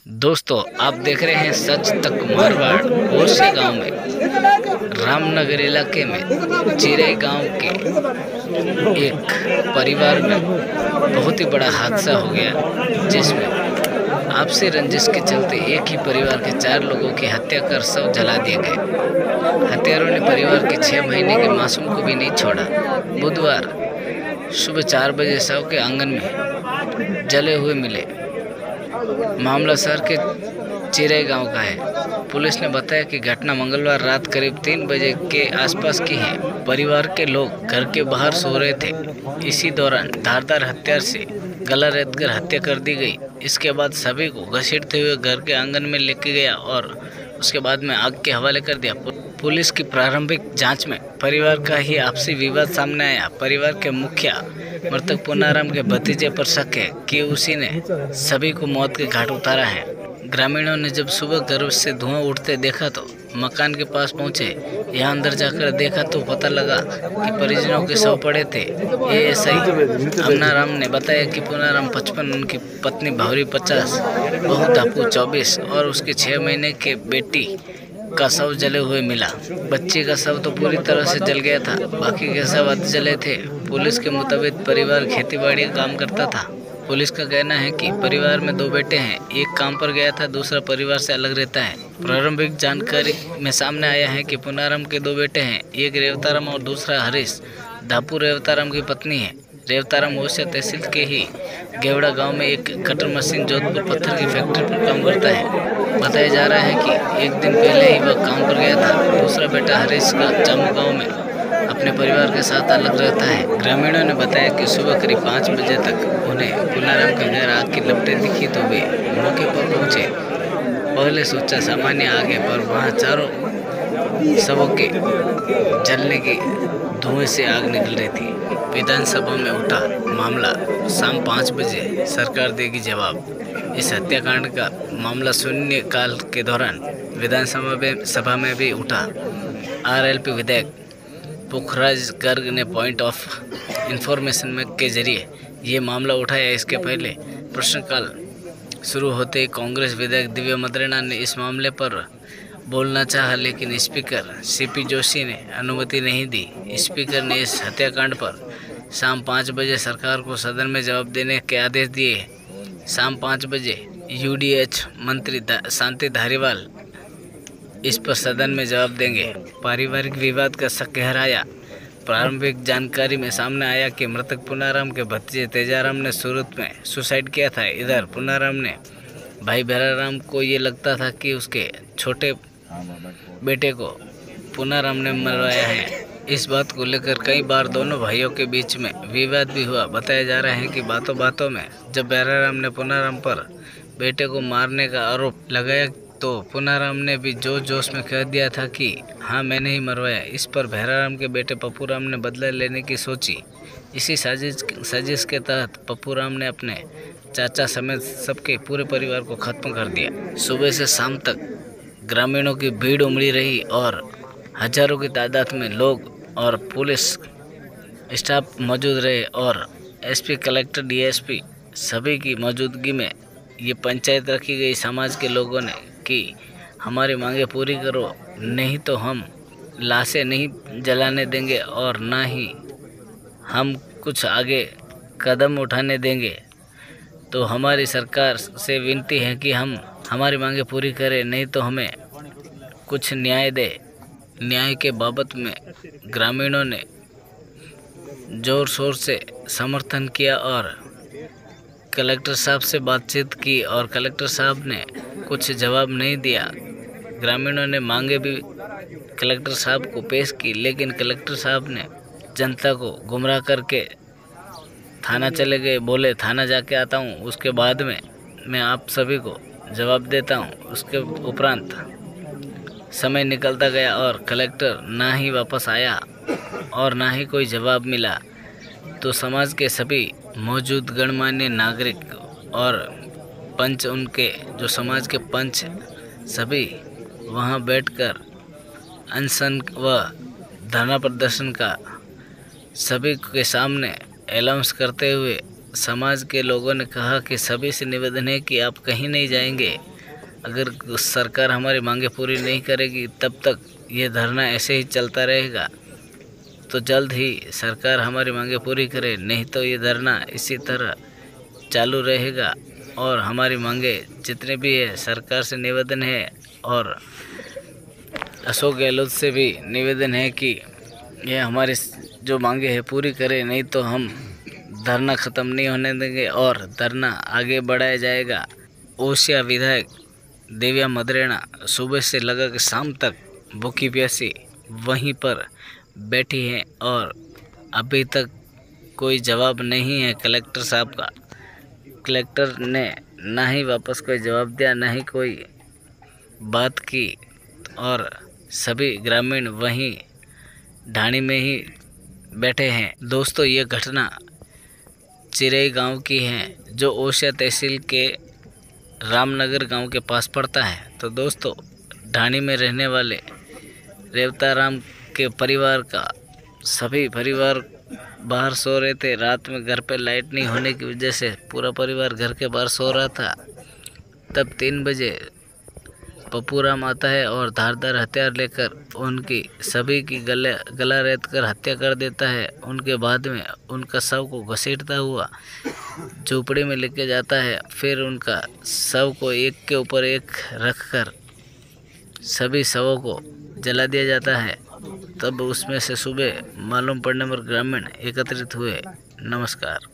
दोस्तों, आप देख रहे हैं सच तक मारवाड़। ओरछा गांव में रामनगर इलाके में चिरई गांव के एक परिवार में बहुत ही बड़ा हादसा हो गया, जिसमें आपसी रंजिश के चलते एक ही परिवार के 4 लोगों की हत्या कर शव जला दिए गए। हत्यारों ने परिवार के 6 महीने के मासूम को भी नहीं छोड़ा। बुधवार सुबह 4 बजे शव के आंगन में जले हुए मिले। मामला शहर के चिरई गांव का है। पुलिस ने बताया कि घटना मंगलवार रात करीब 3 बजे के आसपास की है। परिवार के लोग घर के बाहर सो रहे थे। इसी दौरान धारदार हथियार से गला रेतकर हत्या कर दी गई। इसके बाद सभी को घसीटते हुए घर के आंगन में लेके गया और उसके बाद में आग के हवाले कर दिया। पुलिस की प्रारंभिक जांच में परिवार का ही आपसी विवाद सामने आया। परिवार के मुखिया मृतक पुनाराम के भतीजे पर शक है कि उसी ने सभी को मौत के घाट उतारा है। ग्रामीणों ने जब सुबह घर से धुआं उठते देखा तो मकान के पास पहुंचे। यहां अंदर जाकर देखा तो पता लगा कि परिजनों के शव पड़े थे। एएसआई अमनाराम ने बताया कि पुनाराम 55, उनकी पत्नी भावरी 50, बहू धापू 24 और उसके 6 महीने के बेटी का शव जले हुए मिला। बच्चे का शव तो पूरी तरह से जल गया था, बाकी के शव अध जले थे। पुलिस के मुताबिक परिवार खेतीबाड़ी का काम करता था। पुलिस का कहना है कि परिवार में 2 बेटे हैं, एक काम पर गया था, दूसरा परिवार से अलग रहता है। प्रारंभिक जानकारी में सामने आया है कि पुनाराम के 2 बेटे हैं, एक रेवताराम और दूसरा हरीश। धापू रेवताराम की पत्नी है। रेवताराम ओरछा तहसील के ही गेवड़ा गांव में एक कटर मशीन जोधपुर पत्थर की फैक्ट्री पर काम करता है। बताया जा रहा है कि एक दिन पहले ही वह काम पर गया था। दूसरा बेटा हरीश का जामू गांव में अपने परिवार के साथ अलग रहता है। ग्रामीणों ने बताया कि सुबह करीब 5 बजे तक उन्हें पुनाराम के घर आग की लपटें दिखी तो वे मौके पर पहुंचे। पहले सोचा सामान्य आग है, पर वहां चारों शवों के जलने की धुएं से आग निकल रही थी। विधानसभा में उठा मामला, शाम 5 बजे सरकार देगी जवाब। इस हत्याकांड का मामला शून्य काल के दौरान विधानसभा में भी उठा। आरएलपी विधायक पुखराज गर्ग ने पॉइंट ऑफ इंफॉर्मेशन में के जरिए ये मामला उठाया। इसके पहले प्रश्नकाल शुरू होते ही कांग्रेस विधायक दिव्या मद्रेना ने इस मामले पर बोलना चाहा, लेकिन स्पीकर सीपी जोशी ने अनुमति नहीं दी। स्पीकर ने इस हत्याकांड पर शाम 5 बजे सरकार को सदन में जवाब देने के आदेश दिए। शाम 5 बजे यूडीएच मंत्री शांति धारीवाल इस पर सदन में जवाब देंगे। पारिवारिक विवाद का शक गहराया। प्रारंभिक जानकारी में सामने आया कि मृतक पुनाराम के भतीजे तेजाराम ने सूरत में सुसाइड किया था। इधर पुनाराम ने भाई भैराराम को ये लगता था कि उसके छोटे बेटे को पुनाराम ने मरवाया है। इस बात को लेकर कई बार दोनों भाइयों के बीच में विवाद भी हुआ। बताया जा रहा है कि बातों बातों में जब भैराराम ने पुनाराम पर बेटे को मारने का आरोप लगाया तो पुनाराम ने भी जोश में कह दिया था कि हाँ, मैंने ही मरवाया। इस पर भैराराम के बेटे पप्पूराम ने बदला लेने की सोची। इसी साजिश के तहत पप्पूराम ने अपने चाचा समेत सबके पूरे परिवार को खत्म कर दिया। सुबह से शाम तक ग्रामीणों की भीड़ उमड़ी रही और हजारों की तादाद में लोग और पुलिस स्टाफ मौजूद रहे और एसपी, कलेक्टर, डीएसपी सभी की मौजूदगी में ये पंचायत रखी गई समाज के लोगों ने कि हमारी मांगे पूरी करो, नहीं तो हम लाशें नहीं जलाने देंगे और ना ही हम कुछ आगे कदम उठाने देंगे। तो हमारी सरकार से विनती है कि हम हमारी मांगे पूरी करें, नहीं तो हमें कुछ न्याय दे। न्याय के बाबत में ग्रामीणों ने जोर शोर से समर्थन किया और कलेक्टर साहब से बातचीत की और कलेक्टर साहब ने कुछ जवाब नहीं दिया। ग्रामीणों ने मांगे भी कलेक्टर साहब को पेश की, लेकिन कलेक्टर साहब ने जनता को गुमराह करके थाना चले गए। बोले थाना जाके आता हूँ, उसके बाद में मैं आप सभी को जवाब देता हूँ। उसके उपरांत समय निकलता गया और कलेक्टर ना ही वापस आया और ना ही कोई जवाब मिला। तो समाज के सभी मौजूद गणमान्य नागरिक और पंच, उनके जो समाज के पंच, सभी वहां बैठकर अनशन व धरना प्रदर्शन का सभी के सामने अनाउंस करते हुए समाज के लोगों ने कहा कि सभी से निवेदन है कि आप कहीं नहीं जाएंगे, अगर सरकार हमारी मांगे पूरी नहीं करेगी तब तक ये धरना ऐसे ही चलता रहेगा। तो जल्द ही सरकार हमारी मांगे पूरी करे, नहीं तो ये धरना इसी तरह चालू रहेगा। और हमारी मांगे जितने भी है सरकार से निवेदन है और अशोक गहलोत से भी निवेदन है कि ये हमारी जो मांगे है पूरी करे, नहीं तो हम धरना ख़त्म नहीं होने देंगे और धरना आगे बढ़ाया जाएगा। ओसिया विधायक देव्या मदरेना सुबह से लगा के शाम तक भूखी प्यासी वहीं पर बैठी हैं और अभी तक कोई जवाब नहीं है कलेक्टर साहब का। कलेक्टर ने ना ही वापस कोई जवाब दिया, ना ही कोई बात की और सभी ग्रामीण वहीं ढाणी में ही बैठे हैं। दोस्तों, ये घटना चिरई गांव की है जो ओसिया तहसील के रामनगर गांव के पास पड़ता है। तो दोस्तों, ढाणी में रहने वाले रेवताराम के परिवार का सभी परिवार बाहर सो रहे थे। रात में घर पे लाइट नहीं होने की वजह से पूरा परिवार घर के बाहर सो रहा था। तब 3 बजे पप्पूराम आता है और धारदार हथियार लेकर उनकी सभी की गला रेत कर हत्या कर देता है। उनके बाद में उनका शव को घसीटता हुआ झोपड़ी में लेके जाता है। फिर उनका शव को एक के ऊपर एक रखकर सभी शवों को जला दिया जाता है। तब उसमें से सुबह मालूम पड़ने पर ग्रामीण एकत्रित हुए। नमस्कार।